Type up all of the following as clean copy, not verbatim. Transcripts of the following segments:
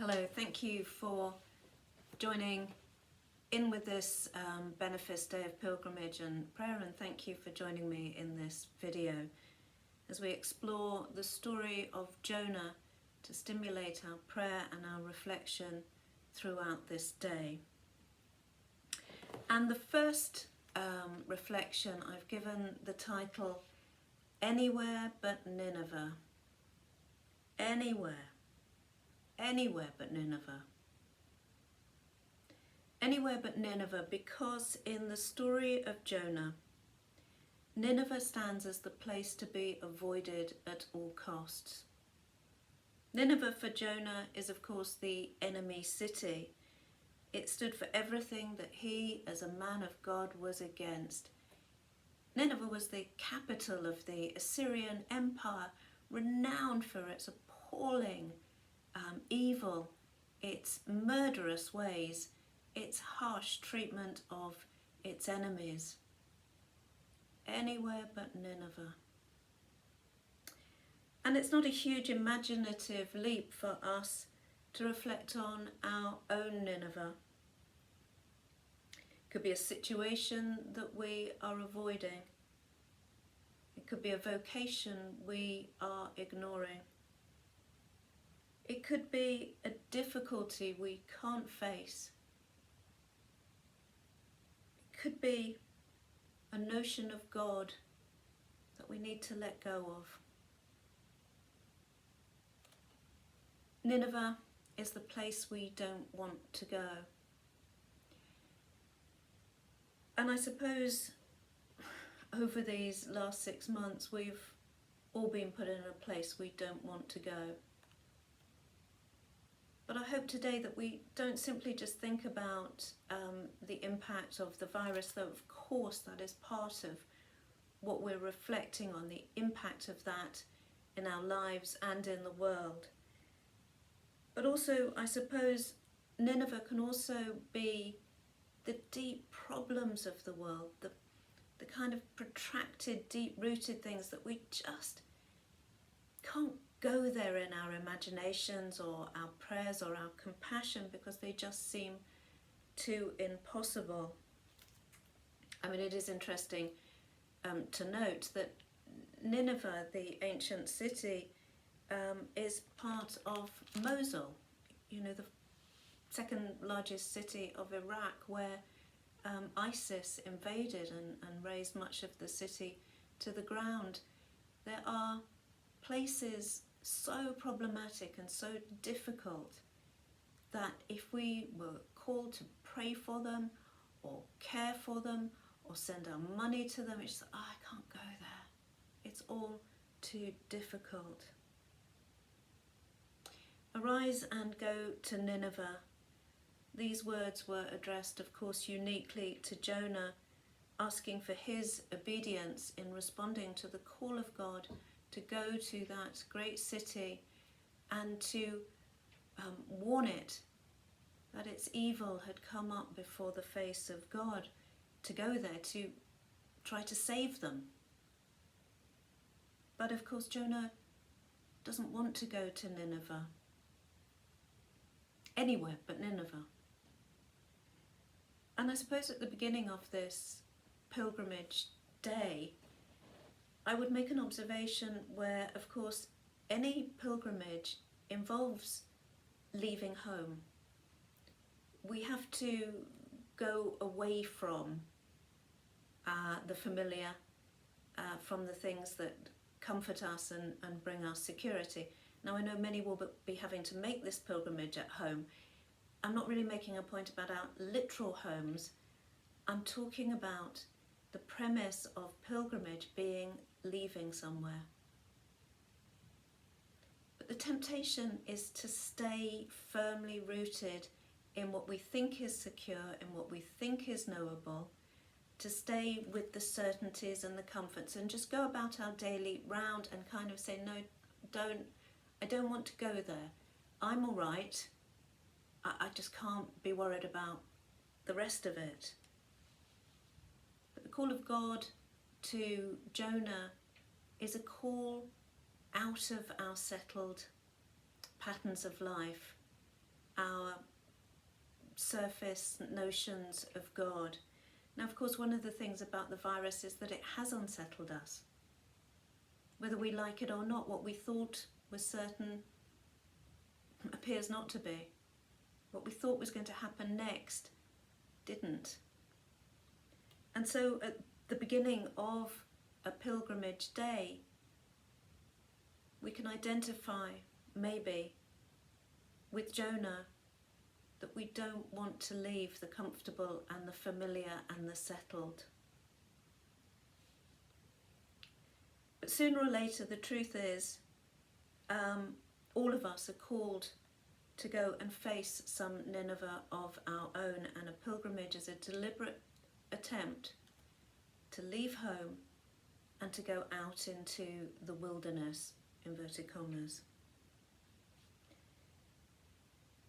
Hello, thank you for joining in with this Benefice Day of Pilgrimage and Prayer, and thank you for joining me in this video as we explore the story of Jonah to stimulate our prayer and our reflection throughout this day. And the first reflection I've given the title, Anywhere But Nineveh. Anywhere but Nineveh. Anywhere but Nineveh, because in the story of Jonah, Nineveh stands as the place to be avoided at all costs. Nineveh for Jonah is, of course, the enemy city. It stood for everything that he, as a man of God, was against. Nineveh was the capital of the Assyrian Empire, renowned for its appalling evil, its murderous ways, its harsh treatment of its enemies. Anywhere but Nineveh. And it's not a huge imaginative leap for us to reflect on our own Nineveh. It could be a situation that we are avoiding. It could be a vocation we are ignoring. It could be a difficulty we can't face. It could be a notion of God that we need to let go of. Nineveh is the place we don't want to go. And I suppose over these last 6 months we've all been put in a place we don't want to go. But I hope today that we don't simply just think about the impact of the virus, though of course that is part of what we're reflecting on, the impact of that in our lives and in the world. But also, I suppose, Nineveh can also be the deep problems of the world, the kind of protracted, deep-rooted things that we just can't go there in our imaginations or our prayers or our compassion because they just seem too impossible. I mean, it is interesting to note that Nineveh, the ancient city, is part of Mosul, the second largest city of Iraq, where ISIS invaded and razed much of the city to the ground. There are places so problematic and so difficult that if we were called to pray for them or care for them or send our money to them, it's just, I can't go there. It's all too difficult. Arise and go to Nineveh. These words were addressed, of course, uniquely to Jonah, asking for his obedience in responding to the call of God to go to that great city and to warn it that its evil had come up before the face of God, to go there to try to save them. But of course Jonah doesn't want to go to Nineveh. Anywhere but Nineveh. And I suppose at the beginning of this pilgrimage day, I would make an observation where, of course, any pilgrimage involves leaving home. We have to go away from the familiar, from the things that comfort us and bring us security. Now, I know many will be having to make this pilgrimage at home. I'm not really making a point about our literal homes. I'm talking about the premise of pilgrimage being leaving somewhere. But the temptation is to stay firmly rooted in what we think is secure, in what we think is knowable, to stay with the certainties and the comforts and just go about our daily round and kind of say, no, I don't want to go there. I'm all right. I just can't be worried about the rest of it. But the call of God to Jonah is a call out of our settled patterns of life our surface notions of God. Now, of course, one of the things about the virus is that it has unsettled us. Whether we like it or not, what we thought was certain appears not to be. What we thought was going to happen next didn't. And so at the beginning of a pilgrimage day, we can identify, maybe, with Jonah, that we don't want to leave the comfortable and the familiar and the settled. But sooner or later, the truth is, all of us are called to go and face some Nineveh of our own, and a pilgrimage is a deliberate attempt to leave home and to go out into the wilderness, inverted commas.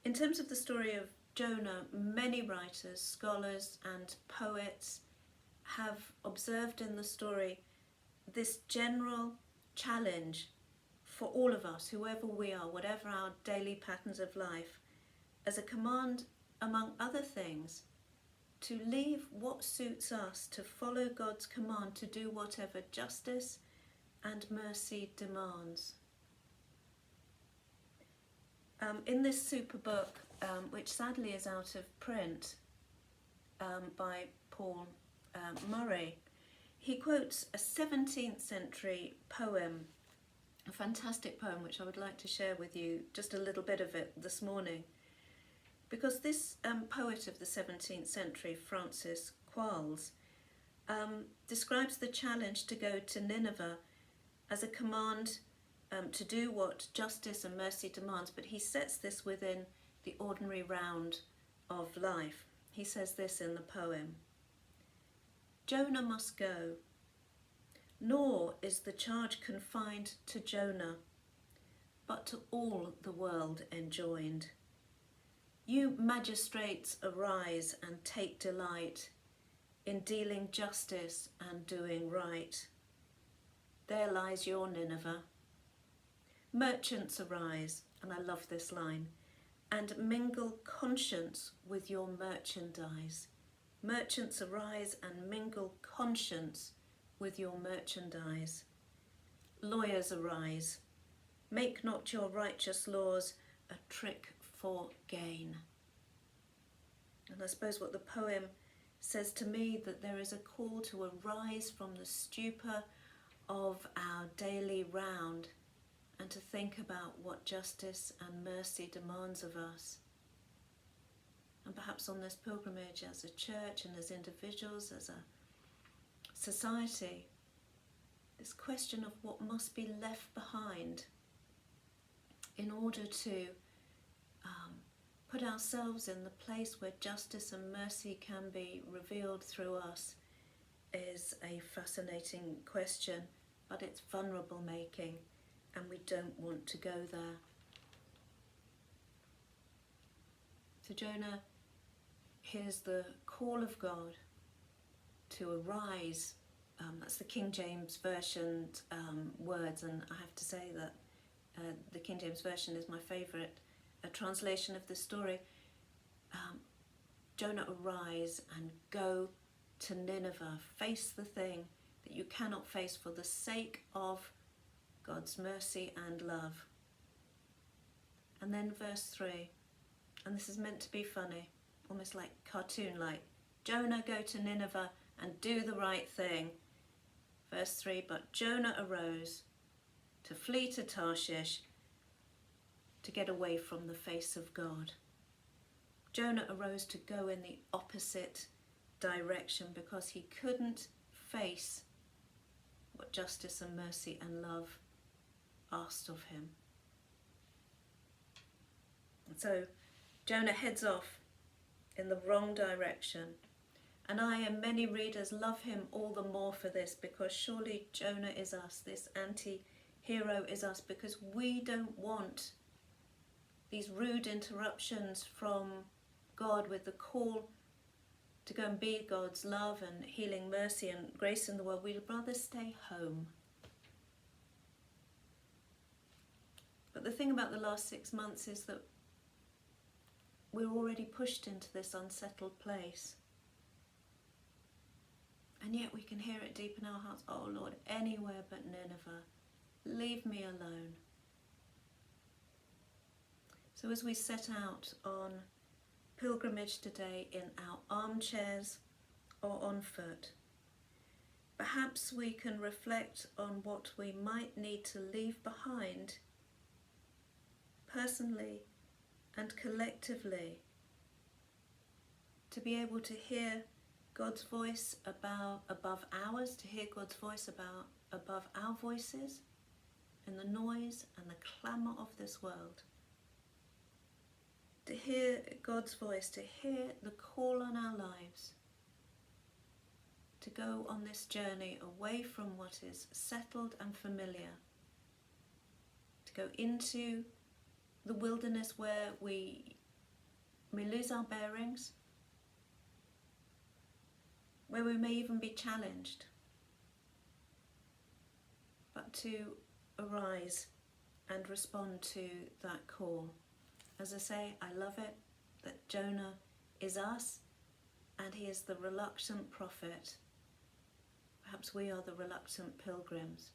In terms of the story of Jonah, many writers, scholars and poets have observed in the story this general challenge for all of us, whoever we are, whatever our daily patterns of life, as a command, among other things, to leave what suits us, to follow God's command, to do whatever justice and mercy demands. In this super book, which sadly is out of print, by Paul Murray, he quotes a 17th century poem, a fantastic poem which I would like to share with you, just a little bit of it this morning. Because this poet of the 17th century, Francis Quarles, describes the challenge to go to Nineveh as a command to do what justice and mercy demands, but he sets this within the ordinary round of life. He says this in the poem: Jonah must go, nor is the charge confined to Jonah, but to all the world enjoined. You magistrates arise and take delight in dealing justice and doing right. There lies your Nineveh. Merchants arise, and I love this line, and mingle conscience with your merchandise. Merchants arise and mingle conscience with your merchandise. Lawyers arise, make not your righteous laws a trick for gain. And I suppose what the poem says to me, that there is a call to arise from the stupor of our daily round and to think about what justice and mercy demands of us. And perhaps on this pilgrimage, as a church and as individuals, as a society, this question of what must be left behind in order to put ourselves in the place where justice and mercy can be revealed through us is a fascinating question, but it's vulnerable making, and we don't want to go there. So Jonah hears the call of God to arise. That's the King James Version words, and I have to say that the King James Version is my favourite translation of the story. Jonah, arise and go to Nineveh. Face the thing that you cannot face for the sake of God's mercy and love. And then verse 3, and this is meant to be funny, almost like cartoon-like. Jonah, go to Nineveh and do the right thing. Verse 3, but Jonah arose to flee to Tarshish, to get away from the face of God. Jonah arose to go in the opposite direction because he couldn't face what justice and mercy and love asked of him. And so Jonah heads off in the wrong direction. And I and many readers love him all the more for this, because surely Jonah is us, this anti-hero is us, because we don't want these rude interruptions from God with the call to go and be God's love and healing mercy and grace in the world. We'd rather stay home. But the thing about the last 6 months is that we're already pushed into this unsettled place. And yet we can hear it deep in our hearts. Oh Lord, anywhere but Nineveh. Leave me alone. So as we set out on pilgrimage today in our armchairs or on foot, perhaps we can reflect on what we might need to leave behind personally and collectively to be able to hear God's voice above ours, to hear God's voice above our voices and the noise and the clamour of this world. To hear God's voice, to hear the call on our lives, to go on this journey away from what is settled and familiar, to go into the wilderness where we may lose our bearings, where we may even be challenged, but to arise and respond to that call. As I say, I love it that Jonah is us and he is the reluctant prophet. Perhaps we are the reluctant pilgrims.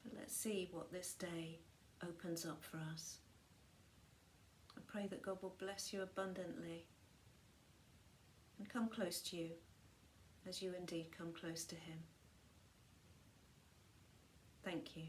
But let's see what this day opens up for us. I pray that God will bless you abundantly and come close to you as you indeed come close to him. Thank you.